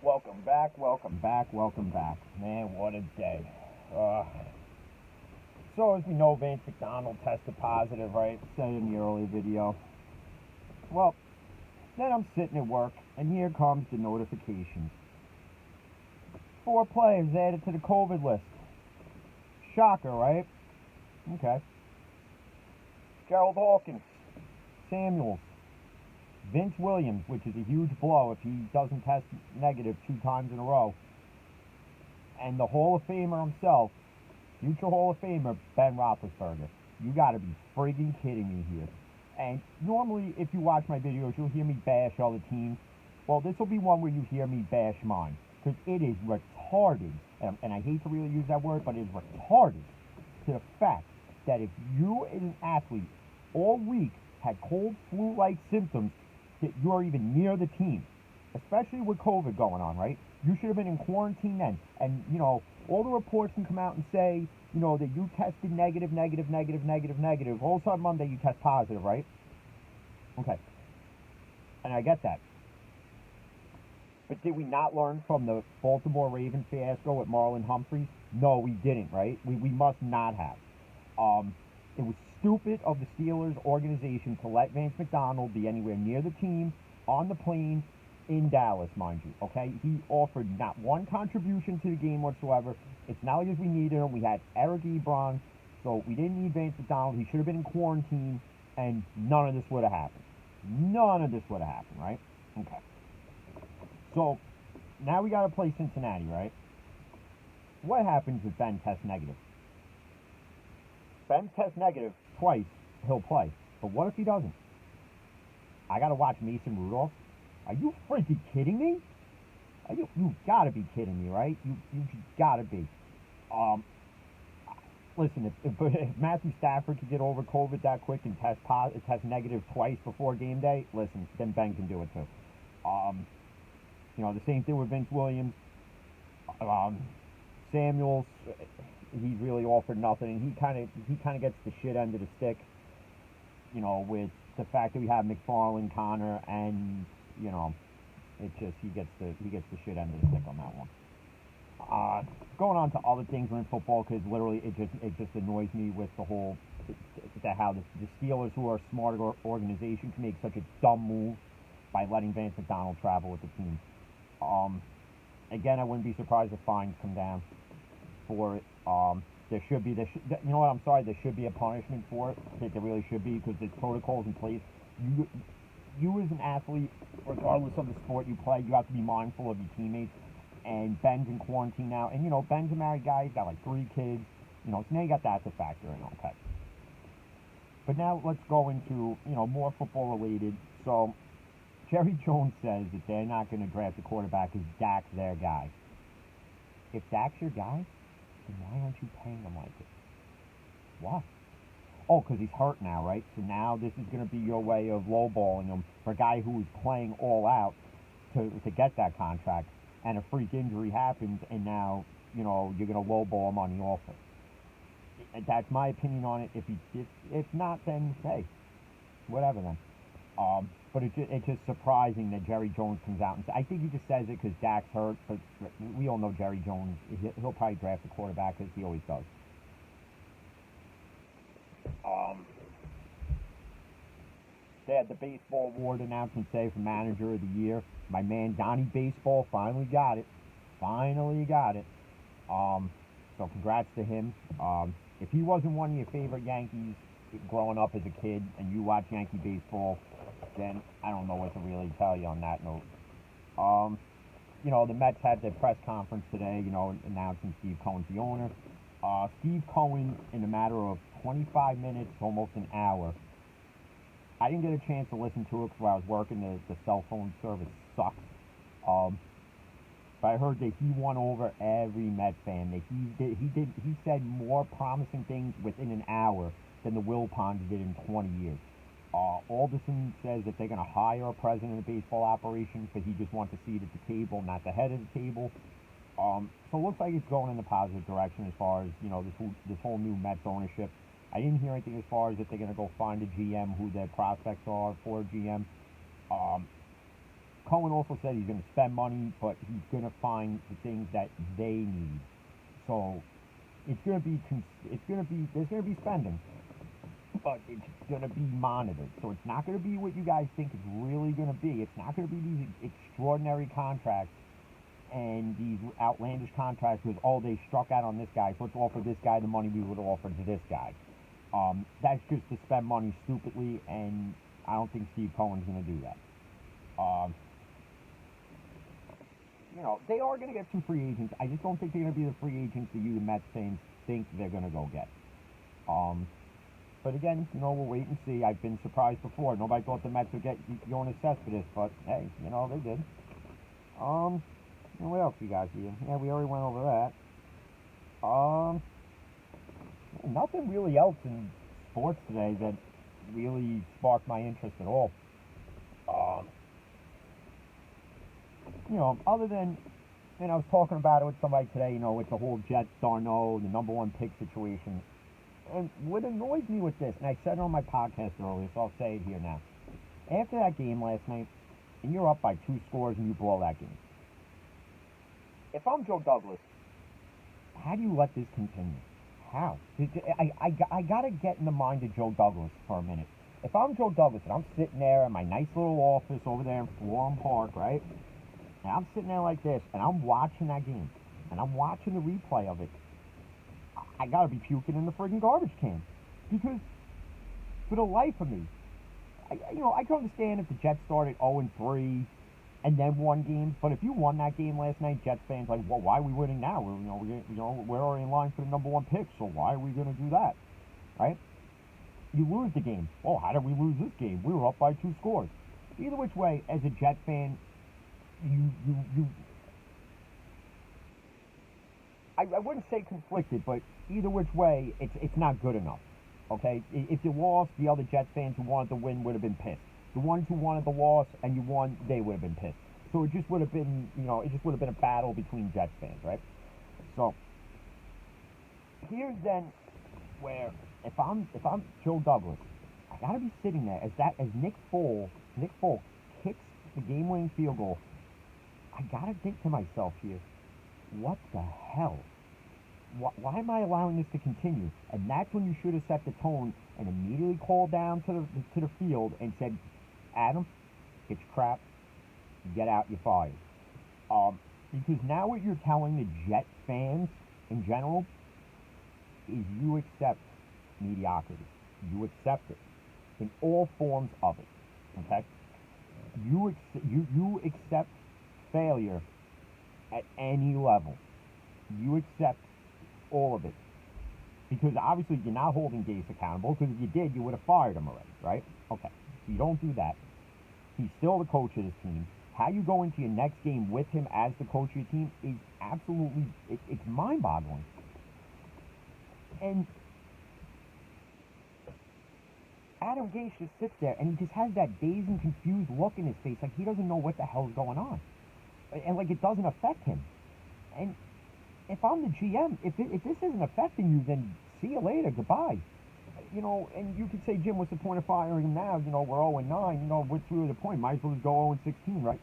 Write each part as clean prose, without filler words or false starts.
Welcome back. Man, what a day. Uh, so, as we know, Vance McDonald tested positive, right? Said in the earlier video. Well, then I'm sitting at work, and here comes the notifications. 4 players added to the COVID list. Shocker, right? Okay. Gerald Hawkins, Samuels, Vince Williams, which is a huge blow if he doesn't test negative 2 times in a row, and the Hall of Famer himself, future Hall of Famer Ben Roethlisberger. You gotta be friggin' kidding me here. And normally, if you watch my videos, you'll hear me bash other teams. Well, this will be one where you hear me bash mine, because it is retarded, and I hate to really use that word, but it is retarded to the fact that if you as an athlete all week had cold flu-like symptoms, that you're even near the team, especially with COVID going on, right? You should have been in quarantine then. And, all the reports can come out and say, that you tested negative. All of a sudden Monday you test positive, right? Okay. And I get that. But did we not learn from the Baltimore Ravens fiasco with Marlon Humphreys? No, we didn't, right? We must not have. It was stupid of the Steelers organization to let Vance McDonald be anywhere near the team, on the plane, in Dallas, mind you, okay? He offered not one contribution to the game whatsoever. It's not like we needed him. We had Eric Ebron, so we didn't need Vance McDonald. He should have been in quarantine, and none of this would have happened. None of this would have happened, right? Okay. So, now we got to play Cincinnati, right? What happens if Ben tests negative? Ben tests negative twice, he'll play. But what if he doesn't? I got to watch Mason Rudolph? Are you freaking kidding me? You gotta be kidding me, right? You gotta be. Listen, if Matthew Stafford could get over COVID that quick and test negative twice before game day, listen, then Ben can do it too. The same thing with Vince Williams. Samuels, he's really all for nothing, and he kind of gets the shit end of the stick. With the fact that we have McFarland, Connor, and he gets the shit end of the stick on that one. Going on to other things in football, because literally it just annoys me with the whole how the Steelers, who are a smart organization, can make such a dumb move by letting Vance McDonald travel with the team. Again, I wouldn't be surprised if fines come down for it. There should be I'm sorry, there should be a punishment for it. There really should be, because there's protocols in place. You as an athlete, regardless of the sport you play, you have to be mindful of your teammates. And Ben's in quarantine now, and Ben's a married guy. He's got like 3 kids. So now you got that to factor in. Okay. But now let's go into more football related. So Jerry Jones says that they're not going to draft a quarterback because Dak's their guy. If Dak's your guy, then why aren't you paying him like it? What? Oh, because he's hurt now, right? So now this is going to be your way of lowballing him for a guy who is playing all out to get that contract, and a freak injury happens, and now, you're going to lowball him on the offer. That's my opinion on it. If not, then, hey, whatever then. But it's just surprising that Jerry Jones comes out and I think he just says it because Dak's hurt, but we all know Jerry Jones, he'll probably draft a quarterback, because he always does. They had the baseball award announcement today for Manager of the Year. My man Donnie Baseball finally got it. So congrats to him. If he wasn't one of your favorite Yankees growing up as a kid, and you watch Yankee baseball, then I don't know what to really tell you on that note. The Mets had their press conference today, announcing Steve Cohen's the owner. Steve Cohen, in a matter of 25 minutes, almost an hour. I didn't get a chance to listen to it because while I was working, the cell phone service sucks. But I heard that he won over every Met fan. That he said more promising things within an hour than the Wilpons did in 20 years. Alderson says that they're going to hire a president of baseball operations, but he just wants a seat at the table, not the head of the table. So it looks like it's going in a positive direction as far as this whole new Mets ownership. I didn't hear anything as far as if they're going to go find a GM, who their prospects are for a GM. Cohen also said he's going to spend money, but he's going to find the things that they need. So it's going to be there's going to be spending, but it's going to be monitored. So it's not going to be what you guys think it's really going to be. It's not going to be these extraordinary contracts and these outlandish contracts because, oh, they struck out on this guy, so let's offer this guy the money we would have offered to this guy. That's just to spend money stupidly, and I don't think Steve Cohen's going to do that. They are going to get some free agents. I just don't think they're going to be the free agents that you, the Mets fans, think they're going to go get. But again, we'll wait and see. I've been surprised before. Nobody thought the Mets would get Yoenis Cespedes, but hey, they did. What else we got here? Yeah, we already went over that. Nothing really else in sports today that really sparked my interest at all. Other than, I was talking about it with somebody today, with the whole Jets Darno, the number one pick situation. And what annoys me with this, and I said it on my podcast earlier, so I'll say it here now. After that game last night, and you're up by 2 scores and you blow that game. If I'm Joe Douglas, how do you let this continue? How? I got to get in the mind of Joe Douglas for a minute. If I'm Joe Douglas and I'm sitting there in my nice little office over there in Florham Park, right? And I'm sitting there like this, and I'm watching that game, and I'm watching the replay of it, I got to be puking in the friggin' garbage can. Because, for the life of me, I can understand if the Jets started 0-3 and then won games, but if you won that game last night, Jets fans like, well, why are we winning now? We're already in line for the number one pick, so why are we going to do that, right? You lose the game. Oh, how did we lose this game? We were up by 2 scores. Either which way, as a Jets fan, I wouldn't say conflicted, but either which way, it's not good enough. Okay, if you lost, the other Jets fans who wanted to win would have been pissed. The ones who wanted the loss and you won, they would have been pissed. So it just would have been, a battle between Jets fans, right? So here's then where if I'm Joe Douglas, I gotta be sitting there as Nick Foles kicks the game-winning field goal. I gotta think to myself here, what the hell? Why am I allowing this to continue? And that's when you should have set the tone and immediately called down to the field and said, Adam, it's crap. Get out, you're fired. Because now what you're telling the Jet fans in general is you accept mediocrity. You accept it in all forms of it. Okay? You accept failure at any level. You accept all of it. Because obviously you're not holding Gase accountable, because if you did, you would have fired him already, right? Okay. So you don't do that. He's still the coach of this team. How you go into your next game with him as the coach of your team is absolutely, it's mind-boggling. And Adam Gase just sits there and he just has that dazed and confused look in his face, like he doesn't know what the hell's going on. And like it doesn't affect him. And if I'm the GM, if this isn't affecting you, then see you later, goodbye. And you could say, Jim, what's the point of firing him now? We're 0-9. What's really the point? Might as well just go 0-16, right?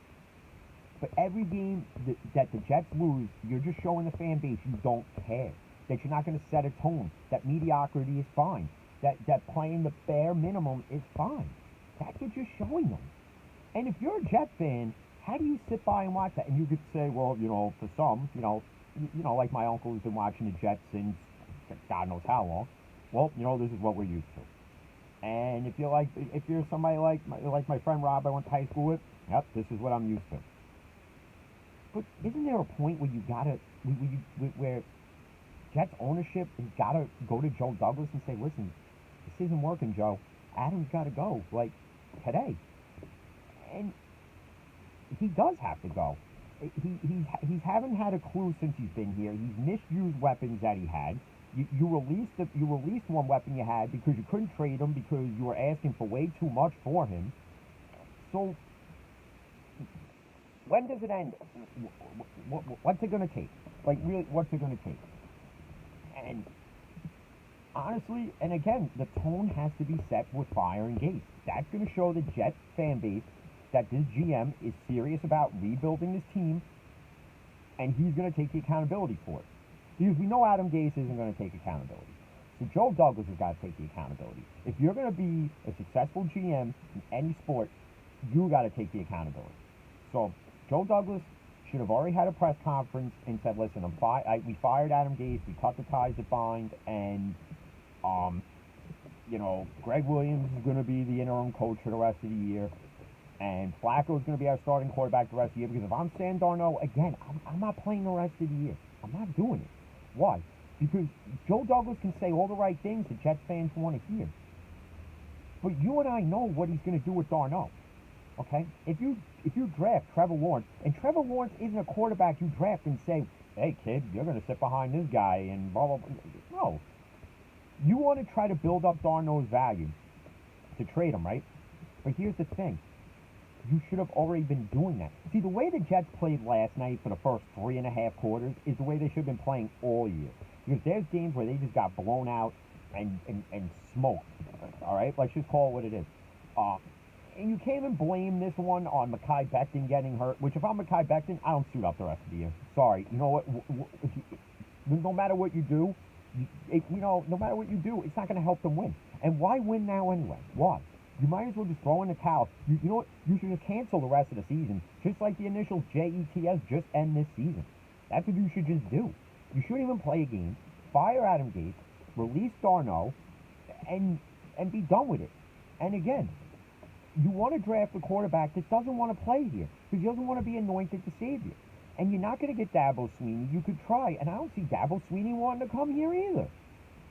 But every game that the Jets lose, you're just showing the fan base you don't care. That you're not going to set a tone. That mediocrity is fine. That playing the bare minimum is fine. That's what you're showing them. And if you're a Jets fan, how do you sit by and watch that? And you could say, well, for some, like my uncle who's been watching the Jets since God knows how long. Well, this is what we're used to. And if you're somebody like my friend Rob I went to high school with, yep, this is what I'm used to. But isn't there a point where you gotta, where Jets ownership has gotta go to Joe Douglas and say, listen, this isn't working, Joe. Adam's gotta go, like, today. And he does have to go. He haven't had a clue since he's been here. He's misused weapons that he had. You released one weapon you had because you couldn't trade him because you were asking for way too much for him. So when does it end? What's it going to take? Like, really, what's it going to take? And honestly, and again, the tone has to be set with firing Gase. That's going to show the Jets fan base that this GM is serious about rebuilding this team, and he's going to take the accountability for it. Because we know Adam Gase isn't going to take accountability. So Joe Douglas has got to take the accountability. If you're going to be a successful GM in any sport, you got to take the accountability. So Joe Douglas should have already had a press conference and said, "Listen, we fired Adam Gase, we cut the ties that bind, and Greg Williams is going to be the interim coach for the rest of the year, and Flacco is going to be our starting quarterback the rest of the year. Because if I'm Sam Darnold, again, I'm not playing the rest of the year. I'm not doing it. Why? Because Joe Douglas can say all the right things that Jets fans want to hear. But you and I know what he's going to do with Darnold. Okay? If you draft Trevor Lawrence, and Trevor Lawrence isn't a quarterback you draft and say, "Hey, kid, you're going to sit behind this guy," and blah, blah, blah. No. You want to try to build up Darnold's value to trade him, right? But here's the thing. You should have already been doing that. See, the way the Jets played last night for the first 3.5 quarters is the way they should have been playing all year. Because there's games where they just got blown out and smoked. All right? Let's just call it what it is. And you can't even blame this one on Mekhi Becton getting hurt, which if I'm Mekhi Becton, I don't suit up the rest of the year. Sorry. You know what? No matter what you do, no matter what you do, it's not going to help them win. And why win now anyway? Why? You might as well just throw in the towel. You know what? You should just cancel the rest of the season. Just like the initials JETS, just end this season. That's what you should just do. You shouldn't even play a game. Fire Adam Gase. Release Darnold. And be done with it. And again, you want to draft a quarterback that doesn't want to play here. Because he doesn't want to be anointed the savior. And you're not going to get Dabo Swinney. You could try. And I don't see Dabo Swinney wanting to come here either.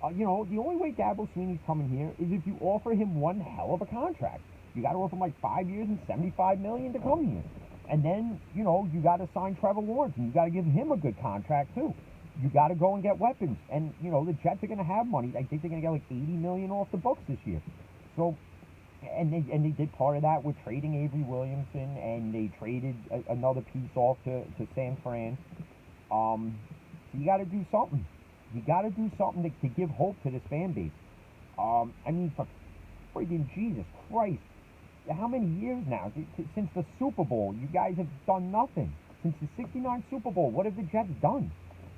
The only way Dabo Swinney's coming here is if you offer him one hell of a contract. You got to offer him like 5 years and $75 million to come here. And then, you got to sign Trevor Lawrence, and you got to give him a good contract too. You got to go and get weapons. And, the Jets are going to have money. I think they're going to get like $80 million off the books this year. So, and they did part of that with trading Avery Williamson, and they traded another piece off to San Fran. So you got to do something. You got to do something to give hope to this fan base. For friggin' Jesus Christ, how many years now? Since the Super Bowl, you guys have done nothing. Since the '69 Super Bowl, what have the Jets done?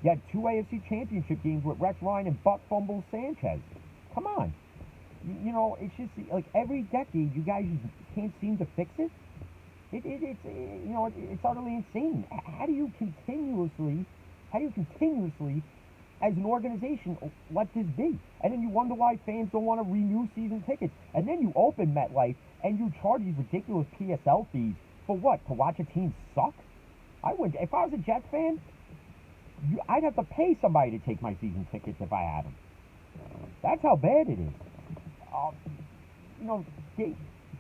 You had 2 AFC Championship games with Rex Ryan and Buck Fumble Sanchez. Come on. It's just like every decade, you guys can't seem to fix it. It's utterly insane. How do you continuously, as an organization, let this be? And then you wonder why fans don't want to renew season tickets. And then you open MetLife and you charge these ridiculous PSL fees for what? To watch a team suck? If I was a Jets fan, I'd have to pay somebody to take my season tickets if I had them. That's how bad it is.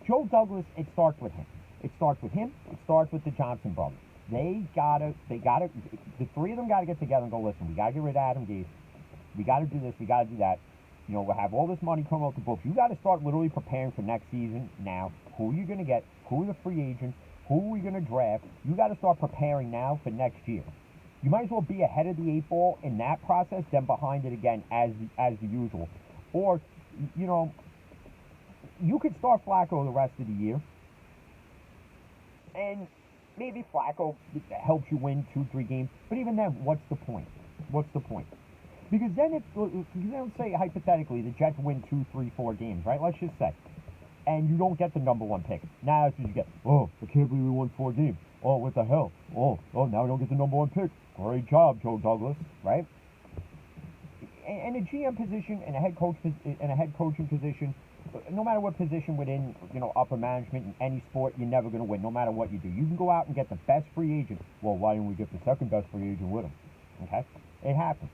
Joe Douglas, it starts with him. It starts with the Johnson brothers. The three of them got to get together and go, "Listen, we got to get rid of Adam Gase. We got to do this, we got to do that. We'll have all this money come out the books. You got to start literally preparing for next season now. Who are you going to get? Who are the free agents? Who are we going to draft? You got to start preparing now for next year. You might as well be ahead of the 8 ball in that process than behind it again as the usual. Or, you could start Flacco the rest of the year. And maybe Flacco helps you win 2-3 games. But even then, what's the point? Because then say hypothetically the Jets win 2, 3, 4 games, right? Let's just say. And you don't get the number 1 pick. Now that's what you get. "Oh, I can't believe we won 4 games. Oh, what the hell? Oh, now we don't get the number 1 pick. Great job, Joe Douglas," right? And a GM position and a head coaching position, no matter what position within upper management in any sport, you're never going to win, no matter what you do. You can go out and get the best free agent. Well, why didn't we get the second best free agent with him? Okay, it happens.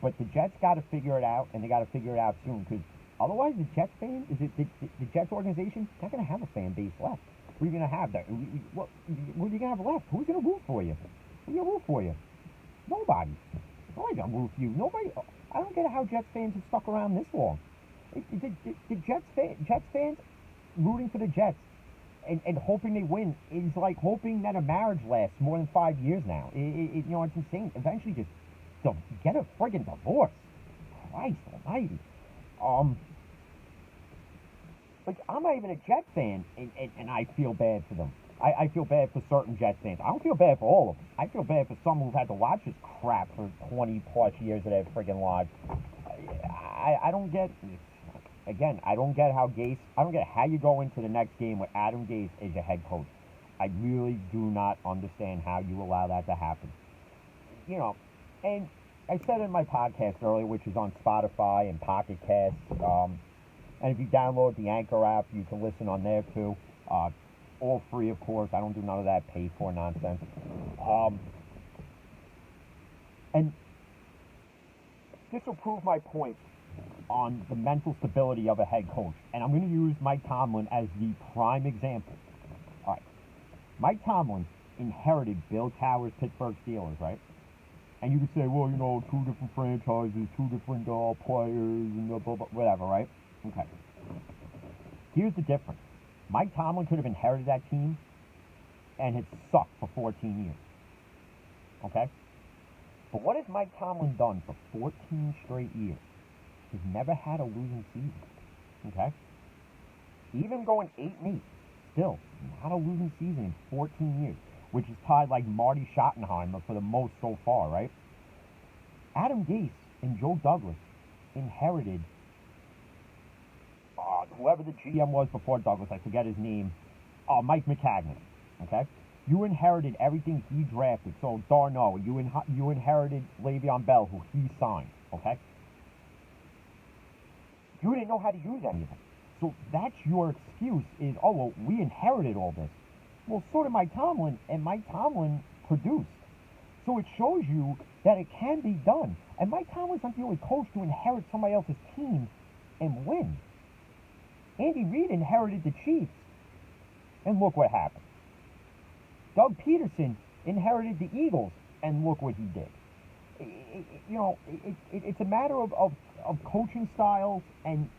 But the Jets got to figure it out, and they got to figure it out soon, because otherwise the Jets the Jets organization, not going to have a fan base left. What are you going to have there? What are you going to have left? Who's going to root for you? Who's going to root for you? Nobody. Nobody's going to root for you. Nobody. I don't get how Jets fans have stuck around this long. The Jets fans rooting for the Jets and hoping they win is like hoping that a marriage lasts more than 5 years now. It's insane. Eventually, just get a friggin' divorce. Christ Almighty. Like, I'm not even a Jets fan, and I feel bad for them. I feel bad for certain Jets fans. I don't feel bad for all of them. I feel bad for some who've had to watch this crap for 20 plus years of their friggin' lives. I don't get. Again, I don't get how Gase. I don't get how you go into the next game with Adam Gase as your head coach. I really do not understand how you allow that to happen. You know, and I said in my podcast earlier, which is on Spotify and Pocket Casts, and if you download the Anchor app, you can listen on there too. All free, of course. I don't do none of that pay for nonsense. And this will prove my point on the mental stability of a head coach. And I'm going to use Mike Tomlin as the prime example. All right. Mike Tomlin inherited Bill Cowher's Pittsburgh Steelers, right? And you could say, well, you know, two different franchises, two different players, and blah, blah, blah, whatever, right? Okay. Here's the difference. Mike Tomlin could have inherited that team and had sucked for 14 years. Okay? But what has Mike Tomlin done for 14 straight years? He's never had a losing season. Okay? Even going 8-8, still not a losing season in 14 years, which is tied like Marty Schottenheimer for the most so far, right? Adam Gase and Joe Douglas inherited whoever the GM was before Douglas, I forget his name, Mike McCagnon, okay? You inherited everything he drafted. So Darno, you inherited Le'Veon Bell, who he signed, okay? You didn't know how to use any of them. So that's your excuse is, oh, well, we inherited all this. Well, so did Mike Tomlin, and Mike Tomlin produced. So it shows you that it can be done. And Mike Tomlin's not the only coach to inherit somebody else's team and win. Andy Reid inherited the Chiefs, and look what happened. Doug Peterson inherited the Eagles, and look what he did. It's a matter of coaching styles and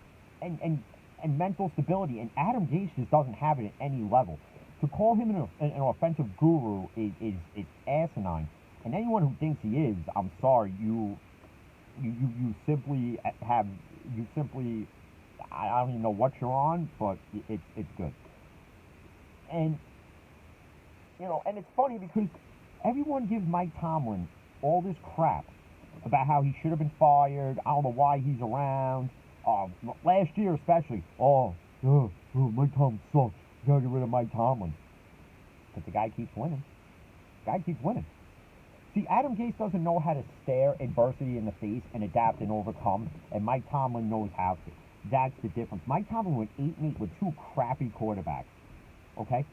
mental stability, and Adam Gase just doesn't have it at any level. To call him an offensive guru is asinine, and anyone who thinks he is, I'm sorry, you simply I don't even know what you're on, but it's good. And and it's funny because everyone gives Mike Tomlin all this crap about how he should have been fired. I don't know why he's around. Last year especially. Mike Tomlin sucks. You gotta get rid of Mike Tomlin. But the guy keeps winning. See, Adam Gase doesn't know how to stare adversity in the face and adapt and overcome, and Mike Tomlin knows how to. That's the difference. Mike Tomlin went 8-8 with two crappy quarterbacks. Okay?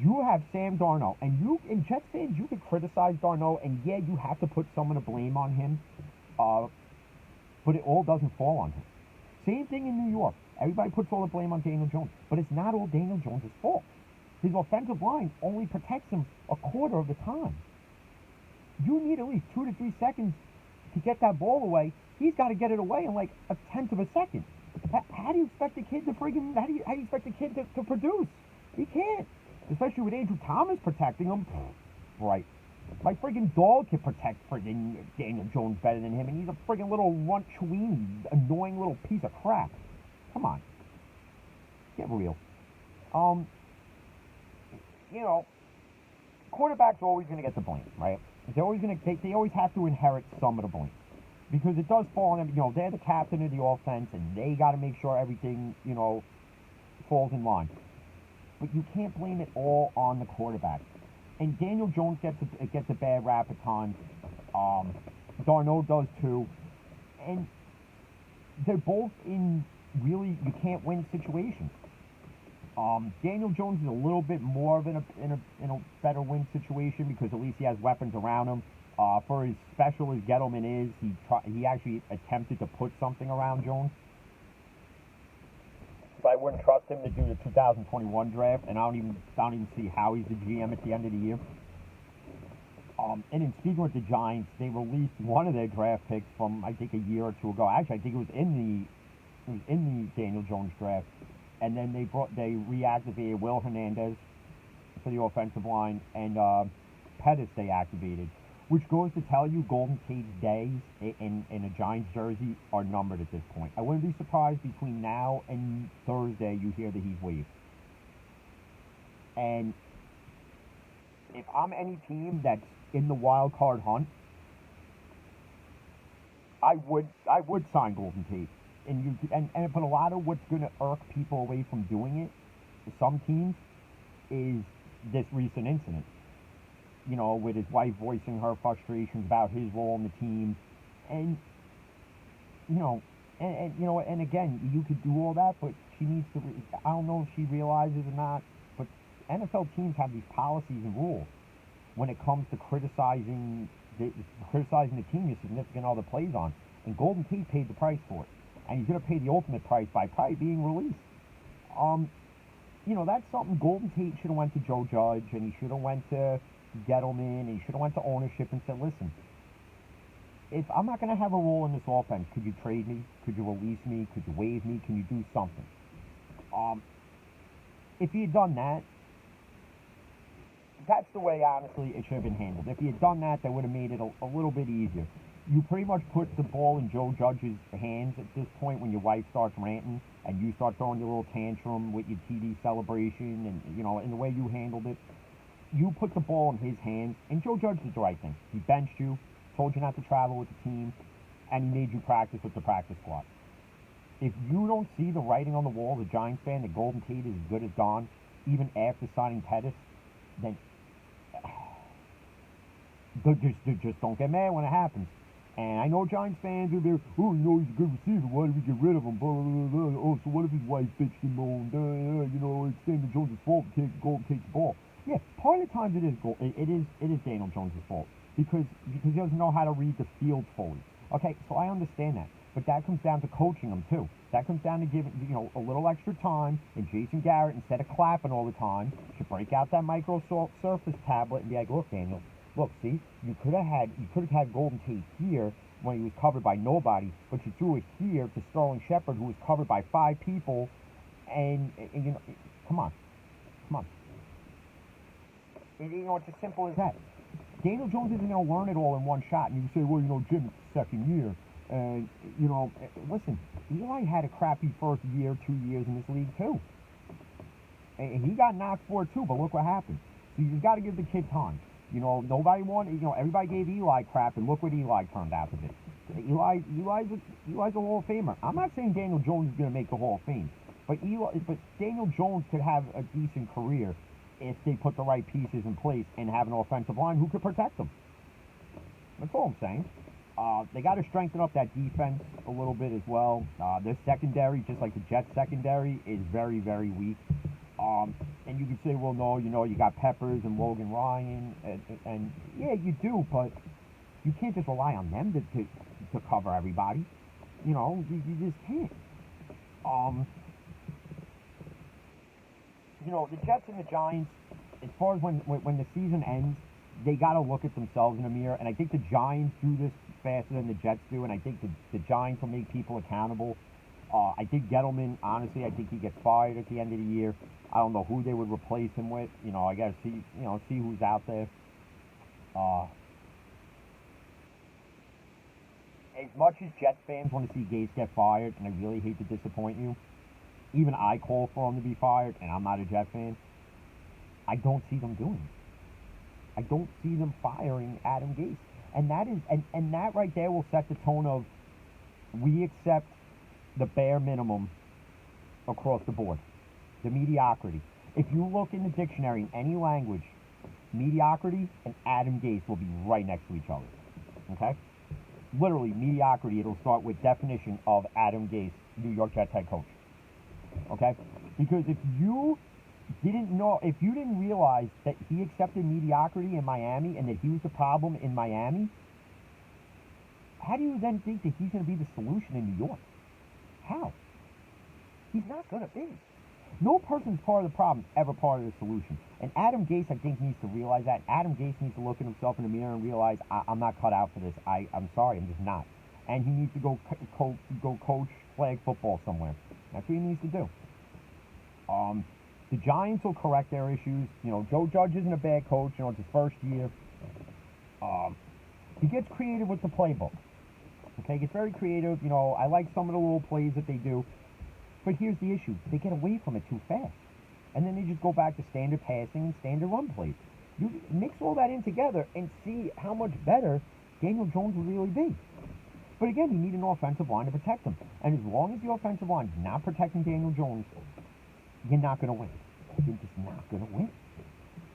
You have Sam Darnold, and Jets fans, you could criticize Darnold, and yeah, you have to put someone to blame on him, but it all doesn't fall on him. Same thing in New York. Everybody puts all the blame on Daniel Jones, but it's not all Daniel Jones' fault. His offensive line only protects him a quarter of the time. You need at least 2 to 3 seconds to get that ball away. He's got to get it away in like a tenth of a second. How do you expect the kid to how do you expect the kid to produce? He can't. Especially with Andrew Thomas protecting him. Right. My friggin' dog can protect friggin' Daniel Jones better than him, and he's a friggin' little runt chewing, annoying little piece of crap. Come on. Get real. Quarterbacks are always going to get the blame, right? They always have to inherit some of the blame. Because it does fall on them, they're the captain of the offense, and they got to make sure everything, falls in line. But you can't blame it all on the quarterback. And Daniel Jones gets a bad rap at times. Darnold does too. And they're both in really you can't win situations. Daniel Jones is a little bit more of in a better win situation because at least he has weapons around him. For as special as Gettleman is, he actually attempted to put something around Jones. But I wouldn't trust him to do the 2021 draft, and I don't even see how he's the GM at the end of the year. And in speaking with the Giants, they released one of their draft picks from I think a year or two ago. Actually, I think it was in the Daniel Jones draft, and then they reactivated Will Hernandez for the offensive line, and Pettis they activated. which goes to tell you Golden Tate's days in a Giants jersey are numbered at this point. I wouldn't be surprised between now and Thursday you hear that he's waived. And if I'm any team that's in the wild card hunt, I would sign Golden Tate. But a lot of what's going to irk people away from doing it, some teams, is this recent incident. With his wife voicing her frustrations about his role in the team, and and again, you could do all that, but she needs to. I don't know if she realizes or not, but NFL teams have these policies and rules when it comes to criticizing the team your significant other plays on. And Golden Tate paid the price for it, and he's going to pay the ultimate price by probably being released. That's something Golden Tate should have went to Joe Judge, and he should have went to Gettleman, and he should have went to ownership and said, listen, if I'm not going to have a role in this offense, could you trade me? Could you release me? Could you waive me? Can you do something? If he had done that, that's the way, honestly, it should have been handled. If he had done that, that would have made it a little bit easier. You pretty much put the ball in Joe Judge's hands at this point when your wife starts ranting and you start throwing your little tantrum with your TV celebration and, in the way you handled it. You put the ball in his hands, and Joe Judge did the right thing. He benched you, told you not to travel with the team, and he made you practice with the practice squad. If you don't see the writing on the wall as a Giants fan that Golden Tate is as good as gone, even after signing Pettis, then just don't get mad when it happens. And I know Giants fans are there, oh, he's a good receiver, why did we get rid of him, blah, blah, blah, blah. Oh, so what if his wife bitched him on, it's Daniel Jones' fault to Golden Tate's ball. Yeah, part of the times it is Daniel Jones' fault because he doesn't know how to read the field fully. Okay, so I understand that, but that comes down to coaching him too. That comes down to giving a little extra time. And Jason Garrett, instead of clapping all the time, should break out that Surface tablet and be like, look, Daniel, look, see, you could have had Golden Tate here when he was covered by nobody, but you threw it here to Sterling Shepard, who was covered by 5 people, and come on. It's as simple as that. Daniel Jones isn't going to learn it all in one shot. And you say, well, Jim, second year. And, listen, Eli had a crappy first year, 2 years in this league, too. And he got knocked for it, too, but look what happened. So you've got to give the kid time. Nobody wanted, everybody gave Eli crap, and look what Eli turned out to be. Eli's a Hall of Famer. I'm not saying Daniel Jones is going to make the Hall of Fame, but Daniel Jones could have a decent career if they put the right pieces in place and have an offensive line who could protect them. That's all I'm saying. They got to strengthen up that defense a little bit as well. Their secondary, just like the Jets secondary, is very, very weak. And you could say, well, no, you got Peppers and Logan Ryan, and yeah, you do, but you can't just rely on them to cover everybody. You just can't. The Jets and the Giants, as far as when the season ends, they got to look at themselves in the mirror, and I think the Giants do this faster than the Jets do, and I think the Giants will make people accountable. I think Gettleman, honestly, I think he gets fired at the end of the year. I don't know who they would replace him with. I got to see who's out there. As much as Jets fans want to see Gase get fired, and I really hate to disappoint you, even I call for him to be fired, and I'm not a Jet fan. I don't see them doing it. I don't see them firing Adam Gase. And that is, and that right there will set the tone of, we accept the bare minimum across the board. The mediocrity. If you look in the dictionary in any language, mediocrity and Adam Gase will be right next to each other. Okay? Literally, mediocrity, it'll start with definition of Adam Gase, New York Jets head coach. Okay? Because if you didn't realize that he accepted mediocrity in Miami and that he was the problem in Miami, how do you then think that he's going to be the solution in New York? How? He's not going to be. No person's part of the problem, ever part of the solution. And Adam Gase, I think, needs to realize that. Adam Gase needs to look at himself in the mirror and realize, I'm not cut out for this. I'm sorry, I'm just not. And he needs to go coach flag football somewhere. That's what he needs to do. The Giants will correct their issues. Joe Judge isn't a bad coach. It's his first year. He gets creative with the playbook. Okay, gets very creative. I like some of the little plays that they do. But here's the issue. They get away from it too fast. And then they just go back to standard passing and standard run plays. You mix all that in together and see how much better Daniel Jones would really be. But again, you need an offensive line to protect him. And as long as the offensive line is not protecting Daniel Jones, you're not going to win. You're just not going to win.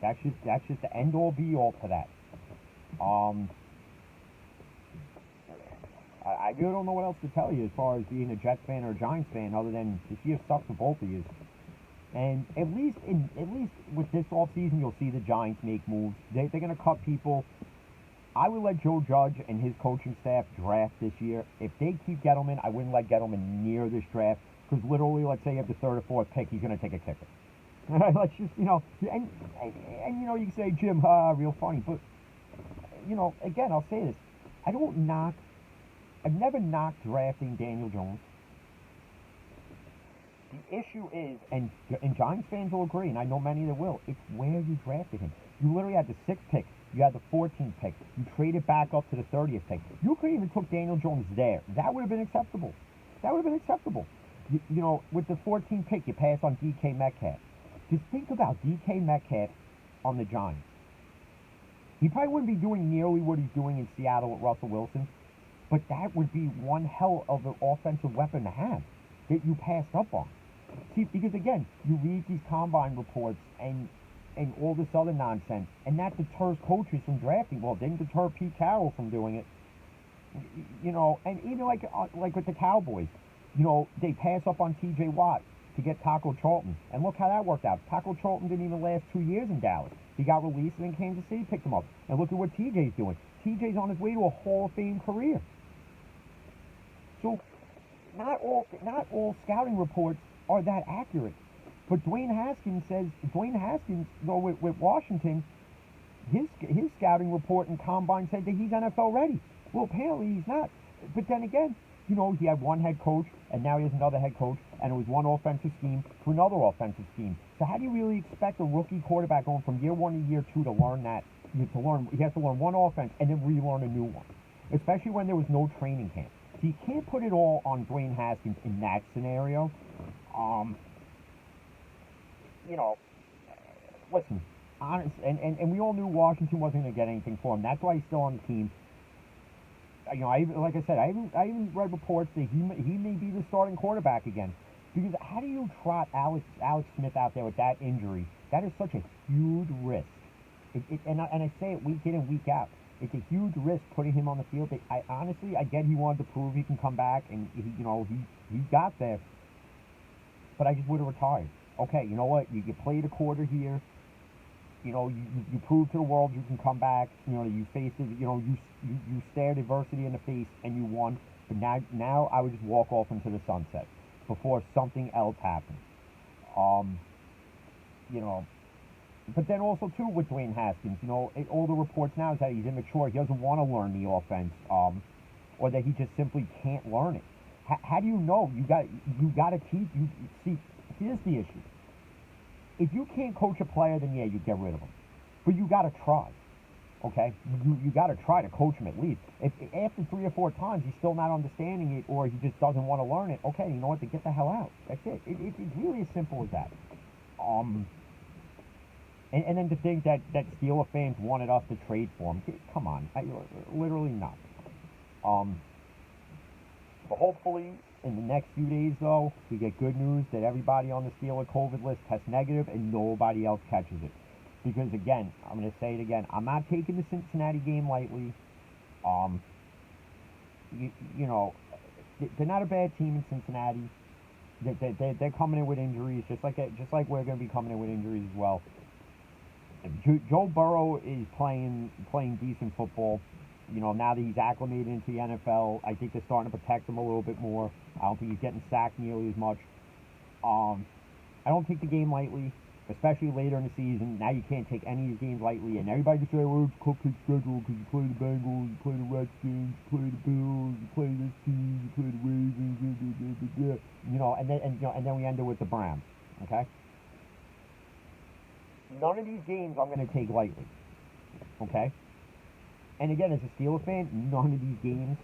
That's just the end-all, be-all to that. I really don't know what else to tell you as far as being a Jets fan or a Giants fan, other than this year sucks for both of you. And at least with this offseason, you'll see the Giants make moves. They're going to cut people. I would let Joe Judge and his coaching staff draft this year. If they keep Gettleman, I wouldn't let Gettleman near this draft, because literally, let's say you have the third or fourth pick, he's going to take a kicker. Let's just, and you can say, Jim, real funny, but, again, I'll say this. I've never knocked drafting Daniel Jones. The issue is, and Giants fans will agree, and I know many that will, it's where you drafted him. You literally had the 6th pick. You had the 14th pick. You traded back up to the 30th pick. You could even took Daniel Jones there. That would have been acceptable. With the 14th pick, you pass on DK Metcalf. Just think about DK Metcalf on the Giants. He probably wouldn't be doing nearly what he's doing in Seattle with Russell Wilson, but that would be one hell of an offensive weapon to have that you passed up on. See, because again, you read these combine reports and all this other nonsense, and that deters coaches from drafting. Well, it didn't deter Pete Carroll from doing it. And even like with the Cowboys, they pass up on T.J. Watt to get Taco Charlton, and look how that worked out. Taco Charlton didn't even last 2 years in Dallas. He got released, and then Kansas City picked him up. And look at what T.J.'s doing. T.J.'s on his way to a Hall of Fame career. So, not all scouting reports are that accurate. But Dwayne Haskins, with Washington, his scouting report and combine said that he's NFL ready. Well, apparently he's not. But then again, he had one head coach, and now he has another head coach, and it was one offensive scheme to another offensive scheme. So how do you really expect a rookie quarterback going from year 1 to year 2 to learn that? He has to learn one offense and then relearn a new one, especially when there was no training camp. So you can't put it all on Dwayne Haskins in that scenario. Listen, honest, and we all knew Washington wasn't going to get anything for him. That's why he's still on the team. Like I said, I even read reports that he may be the starting quarterback again. Because how do you trot Alex Smith out there with that injury? That is such a huge risk. And I say it week in and week out. It's a huge risk putting him on the field. I get he wanted to prove he can come back, and he got there. But I just would have retired. Okay, you know what? You played a quarter here. You proved to the world you can come back. You faced it. You stared adversity in the face and you won. But now I would just walk off into the sunset before something else happened. But then also too with Dwayne Haskins, all the reports now is that he's immature. He doesn't want to learn the offense, or that he just simply can't learn it. How do you know? You got to teach. See, here's the issue. If you can't coach a player, then yeah, you get rid of him. But you got to try. Okay, you got to try to coach him at least. If after 3 or 4 times he's still not understanding it, or he just doesn't want to learn it, okay, you know what? To get the hell out. That's it. It's really as simple as that. And then to think that Steelers fans wanted us to trade for him, come on, literally not. But hopefully in the next few days, though, we get good news that everybody on the Steelers COVID list tests negative and nobody else catches it. Because again, I'm going to say it again, I'm not taking the Cincinnati game lightly. They're not a bad team in Cincinnati. They're coming in with injuries, just like we're going to be coming in with injuries as well. Joe Burrow is playing decent football. Now that he's acclimated into the NFL, I think they're starting to protect him a little bit more. I don't think he's getting sacked nearly as much. I don't take the game lightly, especially later in the season. Now you can't take any of these games lightly, and everybody can say, well, it's cupcake schedule because you play the Bengals, you play the Redskins, you play the Bills, you play this team, you play the Ravens, and then we end it with the Browns, okay? None of these games I'm going to take lightly, okay? And again, as a Steelers fan, none of these games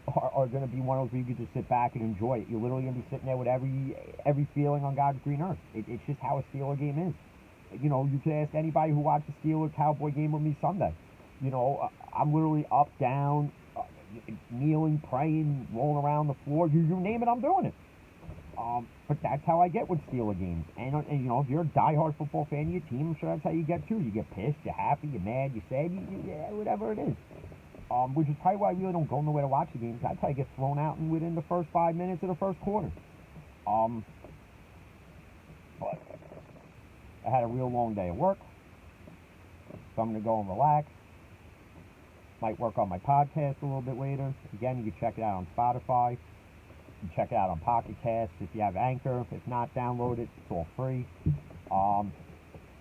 are going to be one of those where you can just sit back and enjoy it. You're literally going to be sitting there with every feeling on God's green earth. It's just how a Steeler game is. You know, you can ask anybody who watched the Steeler Cowboy game with me Sunday. You know, I'm literally up, down, kneeling, praying, rolling around the floor. You name it, I'm doing it. But that's how I get with Steeler games. And you know, if you're a diehard football fan of your team, I'm sure that's how you get too. You get pissed, you're happy, you're mad, you're sad, yeah, whatever it is. Which is probably why I really don't go nowhere to watch the games. That's how I get thrown out within the first 5 minutes of the first quarter. But I had a real long day at work, so I'm going to go and relax. Might work on my podcast a little bit later. Again, you can check it out on Spotify. You can check it out on Pocket Cast if you have Anchor. If not, download it. It's all free.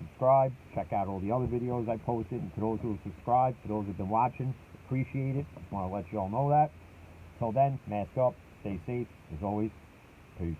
Subscribe. Check out all the other videos I posted. And to those who have subscribed, to those who have been watching, appreciate it. Just want to let you all know that. Till then, mask up, stay safe. As always, peace.